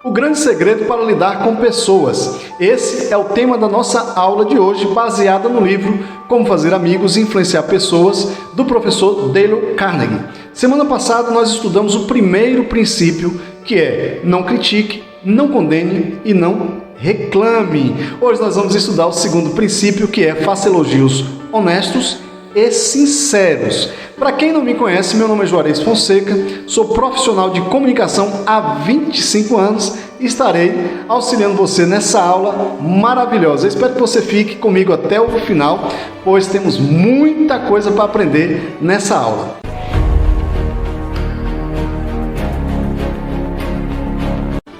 O grande segredo para lidar com pessoas. Esse é o tema da nossa aula de hoje, baseada no livro Como Fazer Amigos e Influenciar Pessoas, do professor Dale Carnegie. Semana passada nós estudamos o primeiro princípio, que é não critique, não condene e não reclame. Hoje nós vamos estudar o segundo princípio, que é faça elogios honestos e sinceros. Para quem não me conhece, meu nome é Juarez Fonseca, sou profissional de comunicação há 25 anos e estarei auxiliando você nessa aula maravilhosa. Eu espero que você fique comigo até o final, pois temos muita coisa para aprender nessa aula.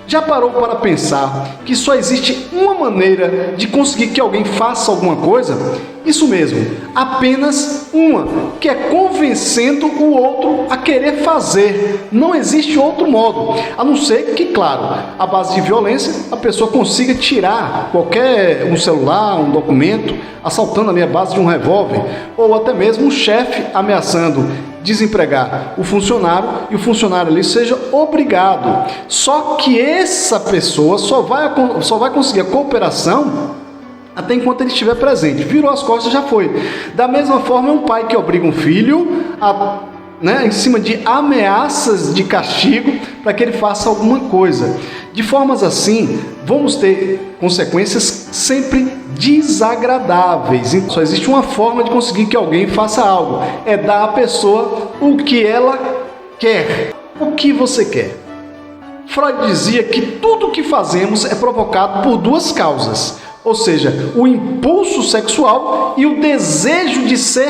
Já parou para pensar que só existe uma maneira de conseguir que alguém faça alguma coisa? Isso mesmo, apenas uma, que é convencendo o outro a querer fazer. Não existe outro modo, a não ser que, claro, à base de violência, a pessoa consiga tirar um celular, um documento, assaltando ali a base de um revólver, ou até mesmo um chefe ameaçando desempregar o funcionário e o funcionário ali seja obrigado. Só que essa pessoa só vai conseguir a cooperação até enquanto ele estiver presente. Virou as costas, já foi. Da mesma forma, é um pai que obriga um filho em cima de ameaças de castigo para que ele faça alguma coisa. De formas assim, vamos ter consequências sempre desagradáveis. Então, só existe uma forma de conseguir que alguém faça algo, é dar à pessoa o que ela quer. O que você quer? Freud dizia que tudo o que fazemos é provocado por duas causas, ou seja, o impulso sexual e o desejo de ser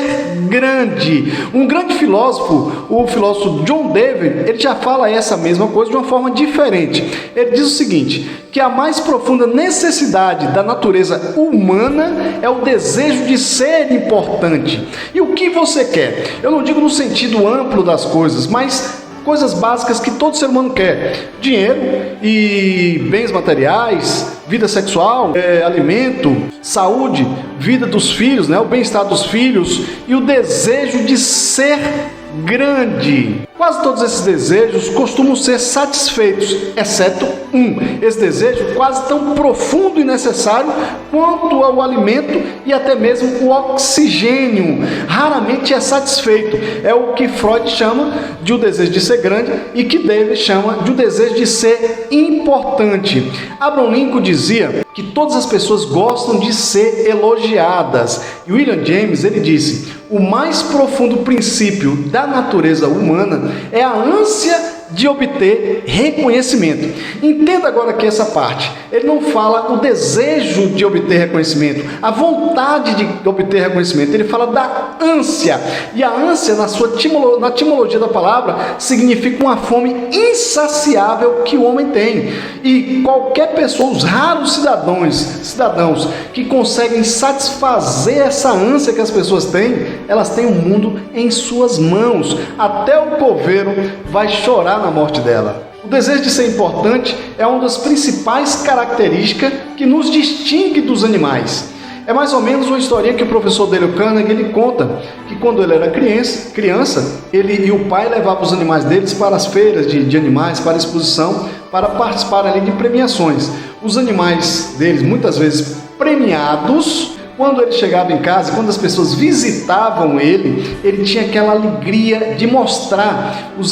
grande. Um grande filósofo, o filósofo John Dewey, ele já fala essa mesma coisa de uma forma diferente. Ele diz o seguinte, que a mais profunda necessidade da natureza humana é o desejo de ser importante. E o que você quer? Eu não digo no sentido amplo das coisas, mas coisas básicas que todo ser humano quer: dinheiro e bens materiais, vida sexual, alimento, saúde, vida dos filhos, o bem-estar dos filhos e o desejo de ser grande. Quase todos esses desejos costumam ser satisfeitos, exceto um. Esse desejo quase tão profundo e necessário quanto o alimento e até mesmo o oxigênio. Raramente é satisfeito. É o que Freud chama de o desejo de ser grande e que Dewey chama de o desejo de ser importante. Abraham Lincoln dizia que todas as pessoas gostam de ser elogiadas. E William James, ele disse: o mais profundo princípio da natureza humana é a ânsia de obter reconhecimento. Entenda agora aqui essa parte. Ele não fala o desejo de obter reconhecimento, a vontade de obter reconhecimento. Ele fala da ânsia. E a ânsia, na etimologia da palavra, significa uma fome insaciável que o homem tem. E qualquer pessoa, os raros cidadãos que conseguem satisfazer essa ânsia que as pessoas têm, elas têm o mundo em suas mãos. Até o coveiro vai chorar na morte dela. O desejo de ser importante é uma das principais características que nos distingue dos animais. É mais ou menos uma historinha que o professor Dale Carnegie ele conta que quando ele era criança, ele e o pai levavam os animais deles para as feiras de animais, para exposição, para participar ali de premiações. Os animais deles, muitas vezes premiados, quando ele chegava em casa, quando as pessoas visitavam ele tinha aquela alegria de mostrar os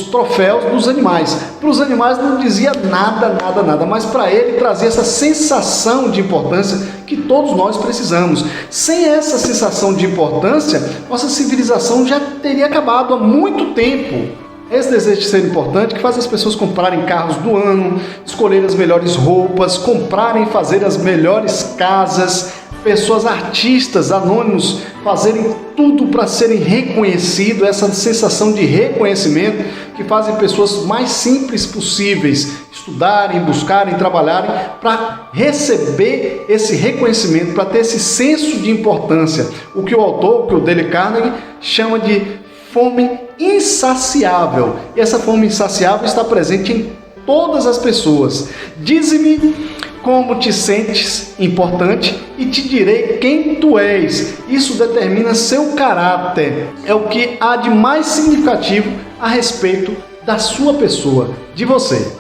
troféus dos animais. Para os animais não dizia nada, mas para ele trazia essa sensação de importância que todos nós precisamos. Sem essa sensação de importância, nossa civilização já teria acabado há muito tempo. Esse desejo de ser importante que faz as pessoas comprarem carros do ano, escolherem as melhores roupas, comprarem e fazer as melhores casas, pessoas artistas anônimos fazerem tudo para serem reconhecidos, essa sensação de reconhecimento que fazem pessoas mais simples possíveis estudarem, buscarem, trabalharem para receber esse reconhecimento, para ter esse senso de importância. O que o autor, que o Dale Carnegie chama de fome insaciável. E essa fome insaciável está presente em todas as pessoas. Dize-me como te sentes importante e te direi quem tu és. Isso determina seu caráter. É o que há de mais significativo a respeito da sua pessoa, de você.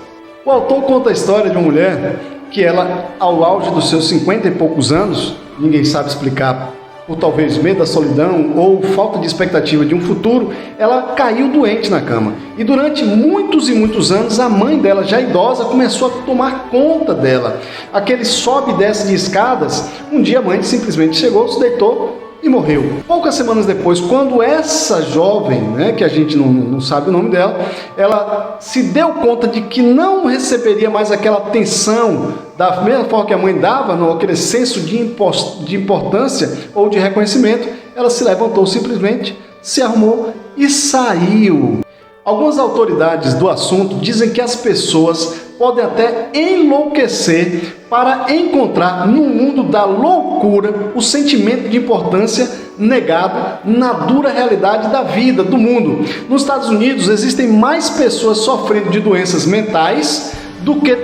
O autor conta a história de uma mulher que ela, ao auge dos seus 50 e poucos anos, ninguém sabe explicar, por talvez medo da solidão ou falta de expectativa de um futuro, ela caiu doente na cama. E durante muitos e muitos anos, a mãe dela, já idosa, começou a tomar conta dela. Aquele sobe e desce de escadas, um dia a mãe simplesmente chegou, se deitou e morreu. Poucas semanas depois, quando essa jovem, que a gente não sabe o nome dela, ela se deu conta de que não receberia mais aquela atenção da mesma forma que a mãe dava, aquele senso de importância ou de reconhecimento, ela se levantou simplesmente, se arrumou e saiu. Algumas autoridades do assunto dizem que as pessoas podem até enlouquecer para encontrar no mundo da loucura o sentimento de importância negado na dura realidade da vida, do mundo. Nos Estados Unidos existem mais pessoas sofrendo de doenças mentais do que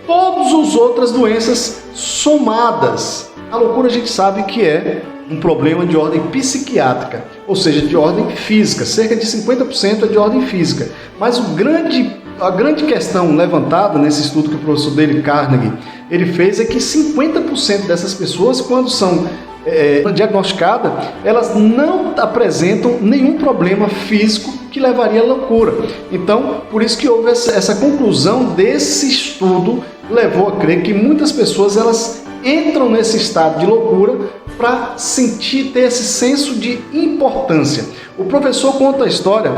todas as outras doenças somadas. A loucura a gente sabe que é um problema de ordem psiquiátrica, ou seja, de ordem física. Cerca de 50% é de ordem física. Mas a grande questão levantada nesse estudo que o professor Dale Carnegie ele fez é que 50% dessas pessoas, quando são diagnosticadas, elas não apresentam nenhum problema físico que levaria à loucura. Então, por isso que houve essa conclusão desse estudo, levou a crer que muitas pessoas elas entram nesse estado de loucura para ter esse senso de importância. O professor conta a história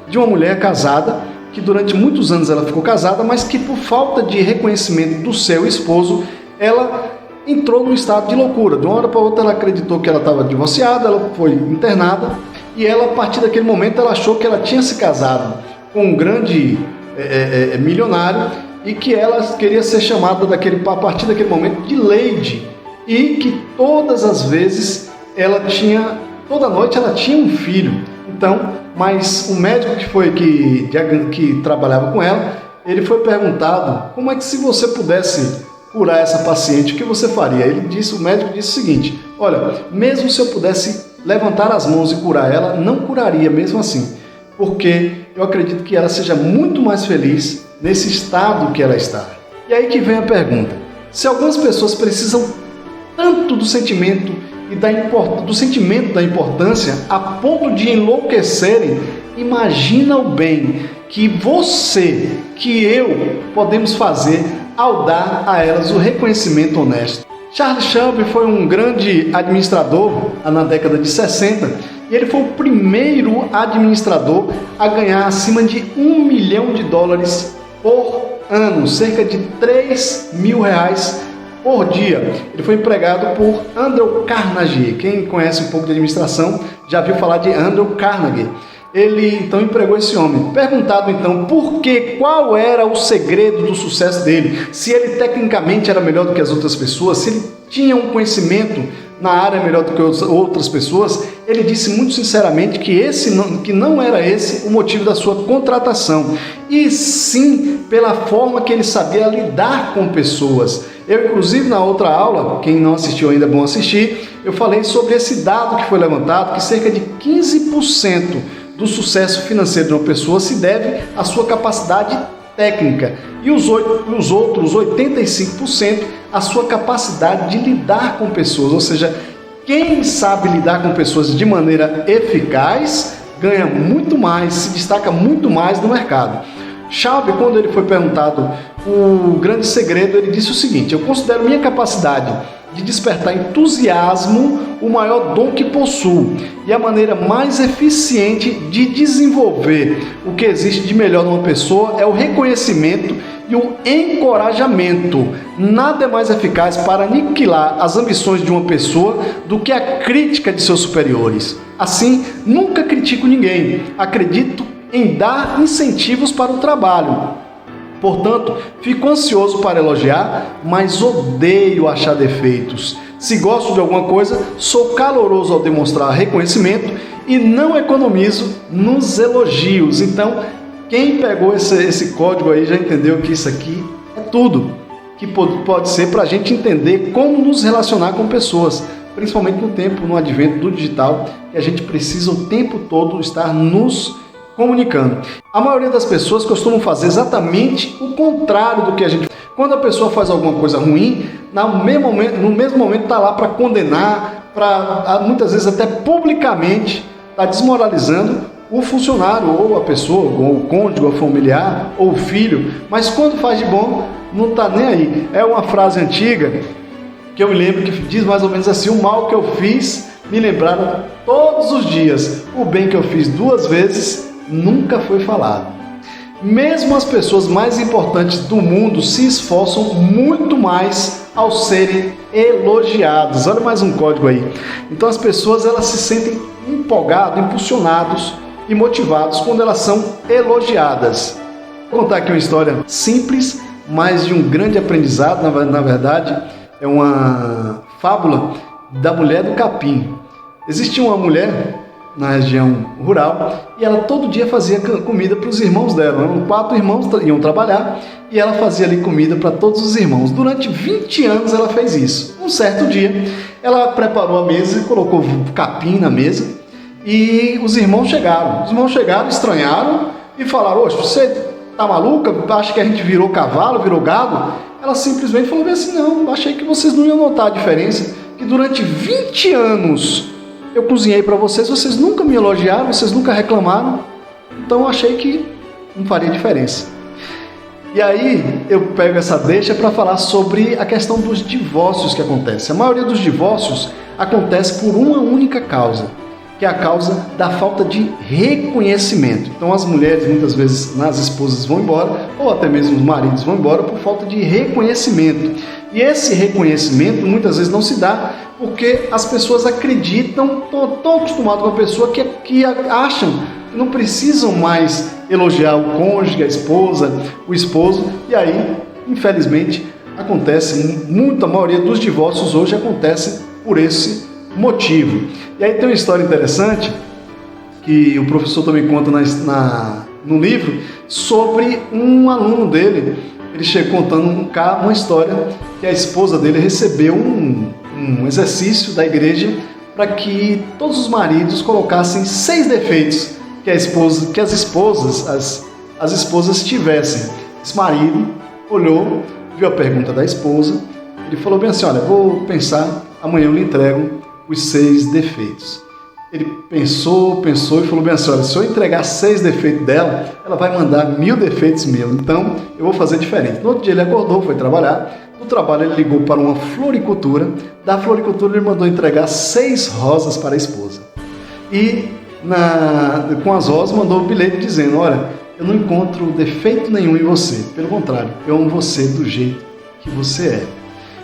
de uma mulher casada, que durante muitos anos ela ficou casada, mas que por falta de reconhecimento do seu esposo, ela entrou num estado de loucura. De uma hora para outra ela acreditou que ela estava divorciada, ela foi internada e ela, a partir daquele momento, ela achou que ela tinha se casado com um grande milionário e que ela queria ser chamada a partir daquele momento de Lady, e que todas as vezes toda noite ela tinha um filho. Então, mas o médico que trabalhava com ela, ele foi perguntado como é que, se você pudesse curar essa paciente, o que você faria? O médico disse o seguinte: olha, mesmo se eu pudesse levantar as mãos e curar ela, não curaria mesmo assim, porque eu acredito que ela seja muito mais feliz nesse estado que ela está. E aí que vem a pergunta: se algumas pessoas precisam tanto do sentimento do sentimento da importância a ponto de enlouquecerem, imagina o bem que você, que eu podemos fazer ao dar a elas o reconhecimento honesto. Charles Schwab foi um grande administrador na década de 60 e ele foi o primeiro administrador a ganhar acima de $1 milhão por ano, cerca de R$3.000 por dia. Ele foi empregado por Andrew Carnegie. Quem conhece um pouco de administração já viu falar de Andrew Carnegie. Ele então empregou esse homem. Perguntado então qual era o segredo do sucesso dele, se ele tecnicamente era melhor do que as outras pessoas, se ele tinha um conhecimento na área melhor do que outras pessoas, ele disse muito sinceramente que não era esse o motivo da sua contratação, e sim pela forma que ele sabia lidar com pessoas. Eu, inclusive, na outra aula, quem não assistiu ainda é bom assistir, eu falei sobre esse dado que foi levantado, que cerca de 15% do sucesso financeiro de uma pessoa se deve à sua capacidade técnica e os outros 85% à sua capacidade de lidar com pessoas. Ou seja, quem sabe lidar com pessoas de maneira eficaz ganha muito mais, se destaca muito mais no mercado. Schwab, quando ele foi perguntado o grande segredo, ele disse o seguinte: eu considero minha capacidade de despertar entusiasmo o maior dom que possuo e a maneira mais eficiente de desenvolver o que existe de melhor numa pessoa é o reconhecimento e o encorajamento. Nada é mais eficaz para aniquilar as ambições de uma pessoa do que a crítica de seus superiores. Assim, nunca critico ninguém, acredito em dar incentivos para o trabalho. Portanto, fico ansioso para elogiar, mas odeio achar defeitos. Se gosto de alguma coisa, sou caloroso ao demonstrar reconhecimento e não economizo nos elogios. Então, quem pegou esse código aí já entendeu que isso aqui é tudo que pode ser para a gente entender como nos relacionar com pessoas, principalmente no advento do digital, que a gente precisa o tempo todo estar nos comunicando. A maioria das pessoas costumam fazer exatamente o contrário do que a gente faz. Quando a pessoa faz alguma coisa ruim, no mesmo momento está lá para condenar, para muitas vezes até publicamente está desmoralizando o funcionário, ou a pessoa, ou o cônjuge, ou o familiar, ou o filho, mas quando faz de bom, não está nem aí. É uma frase antiga que eu me lembro que diz mais ou menos assim: o mal que eu fiz me lembraram todos os dias, o bem que eu fiz 2 vezes nunca foi falado. Mesmo as pessoas mais importantes do mundo se esforçam muito mais ao serem elogiados. Olha mais um código aí. Então as pessoas elas se sentem empolgadas, impulsionados e motivados quando elas são elogiadas. Vou contar aqui uma história simples, mas de um grande aprendizado. Na verdade, é uma fábula da mulher do capim. Existia uma mulher na região rural e ela todo dia fazia comida para os irmãos dela. 4 irmãos iam trabalhar e ela fazia ali comida para todos os irmãos. Durante 20 anos ela fez isso. Um certo dia ela preparou a mesa e colocou capim na mesa e os irmãos chegaram. Os irmãos chegaram, estranharam e falaram: "Oxe, você tá maluca? Acha que a gente virou cavalo, virou gado?" Ela simplesmente falou assim: "Não, achei que vocês não iam notar a diferença, que durante 20 anos eu cozinhei para vocês, vocês nunca me elogiaram, vocês nunca reclamaram, então eu achei que não faria diferença." E aí eu pego essa deixa para falar sobre a questão dos divórcios que acontecem. A maioria dos divórcios acontece por uma única causa, que é a causa da falta de reconhecimento. Então as mulheres, muitas vezes, as esposas vão embora, ou até mesmo os maridos vão embora por falta de reconhecimento. E esse reconhecimento muitas vezes não se dá porque as pessoas acreditam, estão acostumadas com a pessoa que acham que não precisam mais elogiar o cônjuge, a esposa, o esposo, e aí, infelizmente, acontece a maioria dos divórcios hoje acontece por esse motivo. E aí tem uma história interessante que o professor também conta no livro sobre um aluno dele. Ele chegou contando uma história que a esposa dele recebeu um exercício da igreja para que todos os maridos colocassem 6 defeitos que as esposas tivessem. Esse marido olhou, viu a pergunta da esposa, ele falou bem assim: "Olha, vou pensar, amanhã eu lhe entrego os 6 defeitos." Ele pensou e falou bem assim: "Olha, se eu entregar 6 defeitos dela, ela vai mandar 1000 defeitos meus, então eu vou fazer diferente." No outro dia ele acordou, foi trabalhar. No trabalho ele ligou para uma floricultura. Da floricultura ele mandou entregar 6 rosas para a esposa. E com as rosas mandou um bilhete dizendo: "Olha, eu não encontro defeito nenhum em você, pelo contrário, eu amo você do jeito que você é."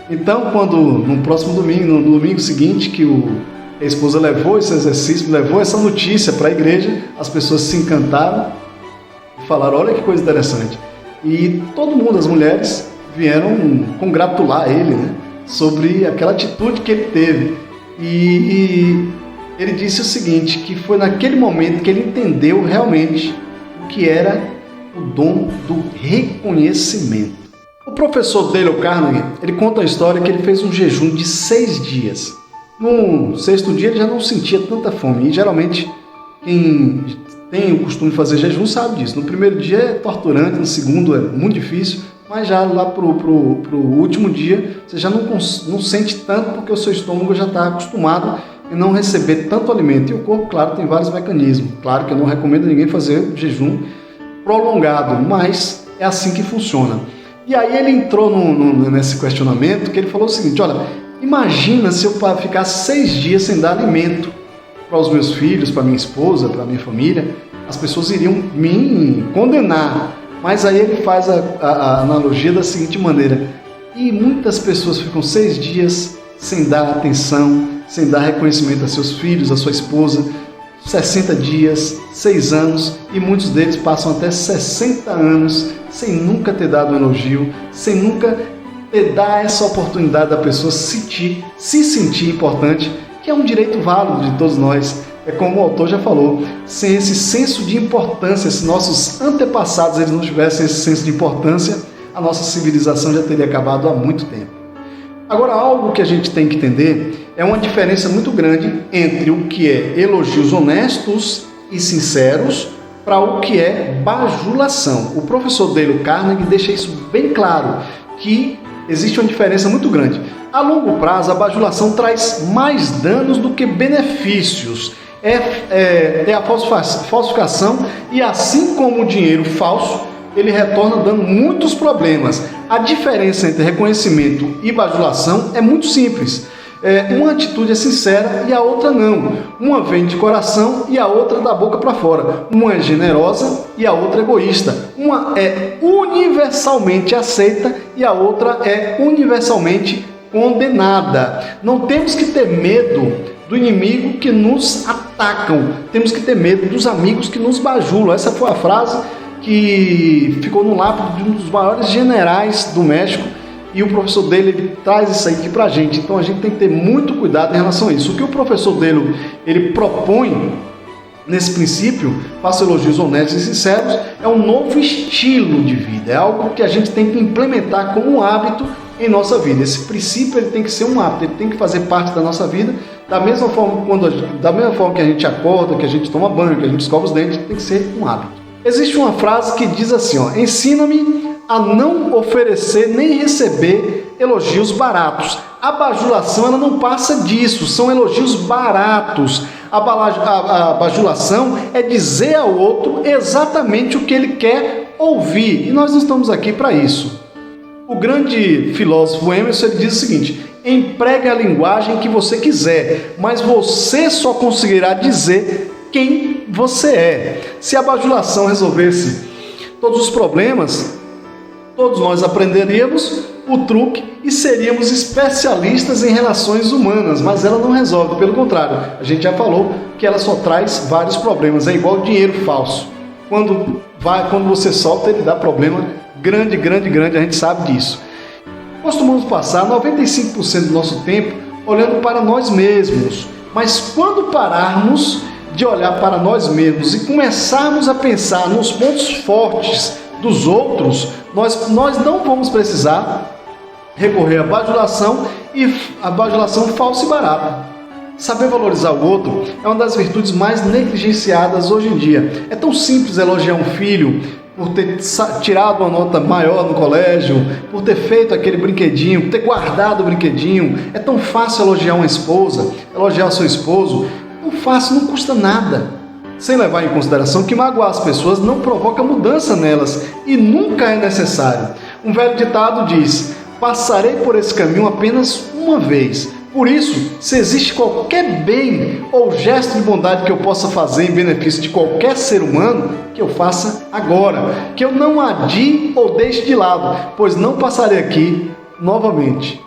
Então, quando no próximo domingo, no domingo seguinte, que a esposa levou esse exercício, levou essa notícia para a igreja, as pessoas se encantaram e falaram: "Olha que coisa interessante." E todo mundo, as mulheres, vieram congratular ele, né, sobre aquela atitude que ele teve. E ele disse o seguinte, que foi naquele momento que ele entendeu realmente o que era o dom do reconhecimento. O professor Dale Carnegie, ele conta a história que ele fez um jejum de 6 dias. No 6º dia ele já não sentia tanta fome. E geralmente quem tem o costume de fazer jejum sabe disso. No primeiro dia é torturante, no segundo é muito difícil, mas já lá pro último dia você já não sente tanto, porque o seu estômago já está acostumado em não receber tanto alimento. E o corpo, claro, tem vários mecanismos. Claro que eu não recomendo ninguém fazer jejum prolongado, mas é assim que funciona. E aí ele entrou nesse questionamento, que ele falou o seguinte: "Olha, imagina se eu ficasse 6 dias sem dar alimento para os meus filhos, para minha esposa, para minha família, as pessoas iriam me condenar." Mas aí ele faz a analogia da seguinte maneira: e muitas pessoas ficam 6 dias sem dar atenção, sem dar reconhecimento a seus filhos, a sua esposa, 60 dias, 6 anos, e muitos deles passam até 60 anos sem nunca ter dado um elogio, sem nunca ter dado essa oportunidade da pessoa se sentir importante, que é um direito válido de todos nós. É como o autor já falou, sem esse senso de importância, se nossos antepassados eles não tivessem esse senso de importância, a nossa civilização já teria acabado há muito tempo. Agora, algo que a gente tem que entender é uma diferença muito grande entre o que é elogios honestos e sinceros para o que é bajulação. O professor Dale Carnegie deixa isso bem claro, que existe uma diferença muito grande. A longo prazo, a bajulação traz mais danos do que benefícios. É a falsificação, e assim como o dinheiro falso, ele retorna dando muitos problemas. A diferença entre reconhecimento e bajulação é muito simples. Uma atitude é sincera e a outra não. Uma vem de coração e a outra da boca para fora. Uma é generosa e a outra é egoísta. Uma é universalmente aceita e a outra é universalmente condenada. Não temos que ter medo do inimigo que nos atacam. Temos que ter medo dos amigos que nos bajulam. Essa foi a frase que ficou no lápis de um dos maiores generais do México, e o professor dele ele traz isso aqui pra gente. Então a gente tem que ter muito cuidado em relação a isso. O que o professor dele ele propõe nesse princípio, faça elogios honestos e sinceros, é um novo estilo de vida, é algo que a gente tem que implementar como um hábito em nossa vida. Esse princípio ele tem que ser um hábito, ele tem que fazer parte da nossa vida, da mesma forma que a gente acorda, que a gente toma banho, que a gente escova os dentes, tem que ser um hábito. Existe uma frase que diz assim, ensina-me a não oferecer nem receber elogios baratos. A bajulação ela não passa disso, são elogios baratos. A bajulação é dizer ao outro exatamente o que ele quer ouvir, e nós não estamos aqui para isso. O grande filósofo Emerson ele diz o seguinte: empregue a linguagem que você quiser, mas você só conseguirá dizer quem você é. Se a bajulação resolvesse todos os problemas, todos nós aprenderíamos o truque e seríamos especialistas em relações humanas, mas ela não resolve, pelo contrário, a gente já falou que ela só traz vários problemas, é igual dinheiro falso. Quando você solta, ele dá problema grande, a gente sabe disso. Costumamos passar 95% do nosso tempo olhando para nós mesmos, mas quando pararmos de olhar para nós mesmos e começarmos a pensar nos pontos fortes dos outros, nós não vamos precisar recorrer à bajulação e à bajulação falsa e barata. Saber valorizar o outro é uma das virtudes mais negligenciadas hoje em dia. É tão simples elogiar um filho por ter tirado uma nota maior no colégio, por ter feito aquele brinquedinho, por ter guardado o brinquedinho. É tão fácil elogiar uma esposa, elogiar seu esposo. Tão fácil, não custa nada. Sem levar em consideração que magoar as pessoas não provoca mudança nelas e nunca é necessário. Um velho ditado diz: passarei por esse caminho apenas uma vez. Por isso, se existe qualquer bem ou gesto de bondade que eu possa fazer em benefício de qualquer ser humano, que eu faça agora, que eu não adie ou deixe de lado, pois não passarei aqui novamente.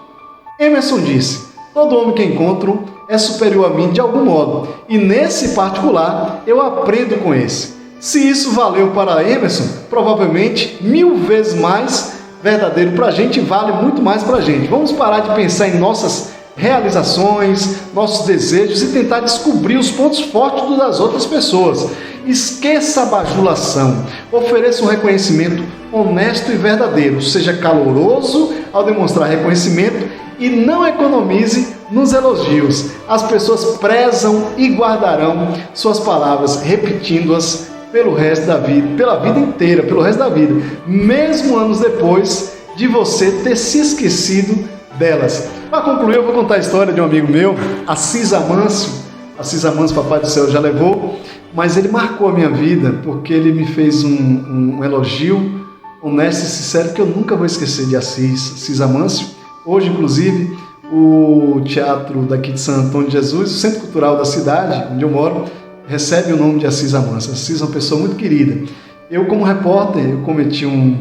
Emerson disse: todo homem que encontro é superior a mim de algum modo, e nesse particular eu aprendo com esse. Se isso valeu para Emerson, provavelmente 1000 vezes mais verdadeiro para a gente, vale muito mais para a gente. Vamos parar de pensar em nossas realizações, nossos desejos e tentar descobrir os pontos fortes das outras pessoas. Esqueça a bajulação, ofereça um reconhecimento honesto e verdadeiro, seja caloroso ao demonstrar reconhecimento e não economize nos elogios. As pessoas prezam e guardarão suas palavras, repetindo-as pelo resto da vida, pela vida inteira, pelo resto da vida, mesmo anos depois de você ter se esquecido delas. Para concluir, eu vou contar a história de um amigo meu, Assis Amâncio. Assis Amâncio, Papai do Céu já levou, mas ele marcou a minha vida porque ele me fez um elogio honesto e sincero que eu nunca vou esquecer de Assis Amâncio. Hoje, inclusive, o teatro daqui de Santo Antônio de Jesus, o Centro Cultural da cidade, onde eu moro, recebe o nome de Assis Amâncio. Assis é uma pessoa muito querida. Eu, como repórter, eu cometi um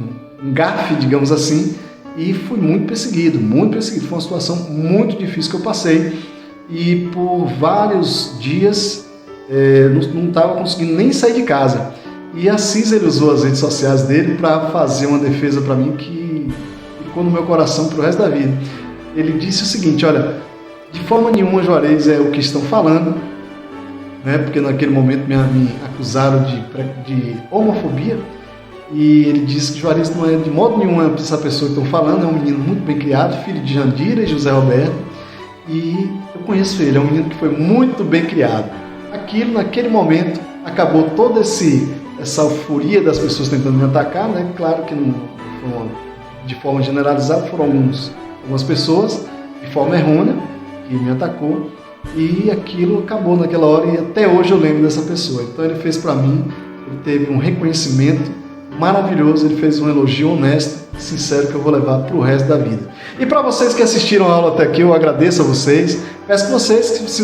gafe, digamos assim, e fui muito perseguido. Foi uma situação muito difícil que eu passei, e por vários dias não estava conseguindo nem sair de casa. E Assis, ele usou as redes sociais dele para fazer uma defesa para mim que ficou no meu coração para o resto da vida. Ele disse o seguinte: olha, de forma nenhuma Juarez é o que estão falando, né? Porque naquele momento me acusaram de homofobia, e ele disse que Juarez não é de modo nenhum essa pessoa que estão falando, é um menino muito bem criado, filho de Jandira e José Roberto, e eu conheço ele, é um menino que foi muito bem criado. Naquele momento, acabou toda essa euforia das pessoas tentando me atacar, né? Claro que não foram, de forma generalizada, foram algumas pessoas, de forma errônea, que me atacou, e aquilo acabou naquela hora, e até hoje eu lembro dessa pessoa. Então ele fez para mim, ele teve um reconhecimento maravilhoso, ele fez um elogio honesto, sincero, que eu vou levar para o resto da vida. E para vocês que assistiram a aula até aqui, eu agradeço a vocês. Peço que vocês, se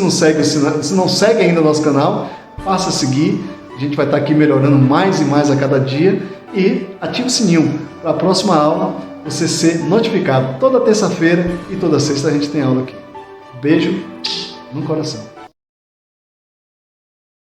não seguem ainda o nosso canal, faça seguir. A gente vai estar aqui melhorando mais e mais a cada dia. E ative o sininho para a próxima aula você ser notificado. Toda terça-feira e toda sexta a gente tem aula aqui. Beijo no coração.